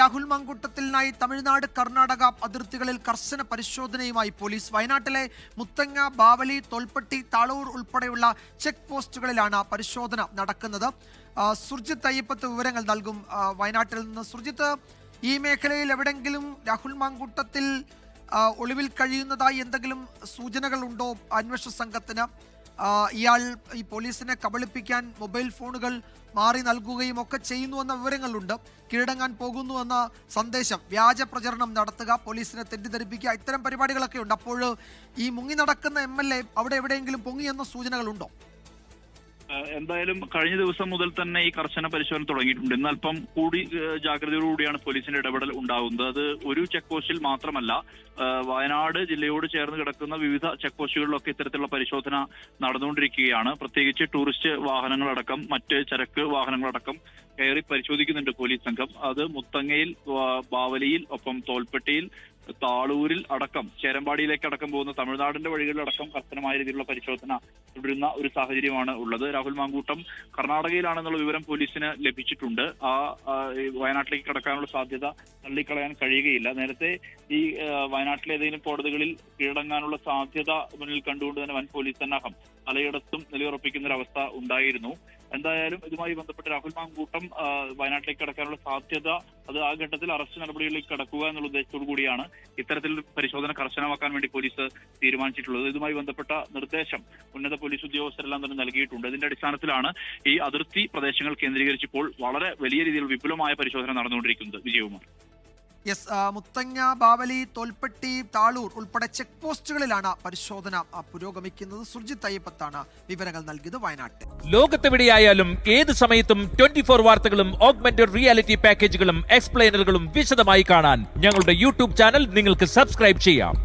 രാഹുൽ മാങ്കൂട്ടത്തിലിനായി തമിഴ്നാട് കർണാടക അതിർത്തികളിൽ കർശന പരിശോധനയുമായി പോലീസ്. വയനാട്ടിലെ മുത്തങ്ങ, ബാവലി, തോൽപ്പെട്ടി, താളൂർ ഉൾപ്പെടെയുള്ള ചെക്ക് പോസ്റ്റുകളിലാണ് പരിശോധന നടക്കുന്നത്. സുർജിത്ത് അയ്യപ്പത്ത് വിവരങ്ങൾ നൽകും വയനാട്ടിൽ നിന്ന്. സുർജിത്ത്, ഈ മേഖലയിൽ എവിടെങ്കിലും രാഹുൽ മാങ്കൂട്ടത്തിൽ ഒളിവിൽ കഴിയുന്നതായി എന്തെങ്കിലും സൂചനകൾ ഉണ്ടോ അന്വേഷണ സംഘത്തിന്? ഇയാൾ ഈ പോലീസിനെ കബളിപ്പിക്കാൻ മൊബൈൽ ഫോണുകൾ മാറി നൽകുകയും ഒക്കെ ചെയ്യുന്നുവെന്ന വിവരങ്ങളുണ്ട്. കീഴടങ്ങാൻ പോകുന്നുവെന്ന സന്ദേശം, വ്യാജ പ്രചരണം നടത്തുക, പോലീസിനെ തെറ്റിദ്ധരിപ്പിക്കുക, ഇത്തരം പരിപാടികളൊക്കെ ഉണ്ട്. അപ്പോൾ ഈ മുങ്ങി നടക്കുന്ന MLA അവിടെ എവിടെയെങ്കിലും പൊങ്ങിയെന്ന സൂചനകളുണ്ടോ? എന്തായാലും കഴിഞ്ഞ ദിവസം മുതൽ തന്നെ ഈ കർശന പരിശോധന തുടങ്ങിയിട്ടുണ്ട്. ഇന്ന് അല്പം കൂടി ജാഗ്രതയോടുകൂടിയാണ് പോലീസിന്റെ ഇടപെടൽ ഉണ്ടാകുന്നത്. അത് ഒരു ചെക്ക് പോസ്റ്റിൽ മാത്രമല്ല, വയനാട് ജില്ലയോട് ചേർന്ന് കിടക്കുന്ന വിവിധ ചെക്ക് പോസ്റ്റുകളിലൊക്കെ ഇത്തരത്തിലുള്ള പരിശോധന നടന്നുകൊണ്ടിരിക്കുകയാണ്. പ്രത്യേകിച്ച് ടൂറിസ്റ്റ് വാഹനങ്ങളടക്കം മറ്റ് ചരക്ക് വാഹനങ്ങളടക്കം കയറി പരിശോധിക്കുന്നുണ്ട് പോലീസ് സംഘം. അത് മുത്തങ്ങയിൽ, ബാവലിയിൽ, ഒപ്പം തോൽപ്പെട്ടിയിൽ, താളൂരിൽ അടക്കം, ചേരമ്പാടിയിലേക്ക് അടക്കം പോകുന്ന തമിഴ്നാടിന്റെ വഴികളിലടക്കം കർശനമായ രീതിയിലുള്ള പരിശോധന തുടരുന്ന ഒരു സാഹചര്യമാണ് ഉള്ളത്. രാഹുൽ മാങ്കൂട്ടം കർണാടകയിലാണെന്നുള്ള വിവരം പോലീസിന് ലഭിച്ചിട്ടുണ്ട്. വയനാട്ടിലേക്ക് കടക്കാനുള്ള സാധ്യത തള്ളിക്കളയാൻ കഴിയുകയില്ല. നേരത്തെ ഈ വയനാട്ടിലെ ഏതെങ്കിലും കോടതികളിൽ കീഴടങ്ങാനുള്ള സാധ്യത മുന്നിൽ കണ്ടുകൊണ്ട് തന്നെ വൻ പോലീസ് സന്നാഹം പലയിടത്തും നിലയുറപ്പിക്കുന്ന ഒരവസ്ഥ ഉണ്ടായിരുന്നു. എന്തായാലും ഇതുമായി ബന്ധപ്പെട്ട് രാഹുൽ മാങ്കൂട്ടം വയനാട്ടിലേക്ക് കടക്കാനുള്ള സാധ്യത, അത് ആ ഘട്ടത്തിൽ അറസ്റ്റ് നടപടികളിലേക്ക് കടക്കുക എന്നുള്ള ഉദ്ദേശത്തോടു കൂടിയാണ് ഇത്തരത്തിൽ പരിശോധന കർശനമാക്കാൻ വേണ്ടി പോലീസ് തീരുമാനിച്ചിട്ടുള്ളത്. ഇതുമായി ബന്ധപ്പെട്ട നിർദ്ദേശം ഉന്നത പോലീസ് ഉദ്യോഗസ്ഥരെല്ലാം തന്നെ നൽകിയിട്ടുണ്ട്. ഇതിന്റെ അടിസ്ഥാനത്തിലാണ് ഈ അതിർത്തി പ്രദേശങ്ങൾ കേന്ദ്രീകരിച്ചിപ്പോൾ വളരെ വലിയ രീതിയിൽ വിപുലമായ പരിശോധന നടന്നുകൊണ്ടിരിക്കുന്നത്. വിജയകുമാർ. മുത്തങ്ങ, ബാവലി, തോൽപ്പെട്ടി, താളൂർ ഉൾപ്പെടെ ചെക്ക് പോസ്റ്റുകളിലാണ് പരിശോധന പുരോഗമിക്കുന്നത്. സുർജിത്ത് അയ്യപ്പത്താണ് വിവരങ്ങൾ നൽകിയത് വയനാട്ടിൽ. ലോകത്തെവിടെയായാലും ഏത് സമയത്തും 24 വാർത്തകളും ഓഗ്മെന്റഡ് റിയാലിറ്റി പാക്കേജുകളും എക്സ്പ്ലെയിനറുകളും വിശദമായി കാണാൻ ഞങ്ങളുടെ YouTube ചാനൽ നിങ്ങൾക്ക് സബ്സ്ക്രൈബ് ചെയ്യാം.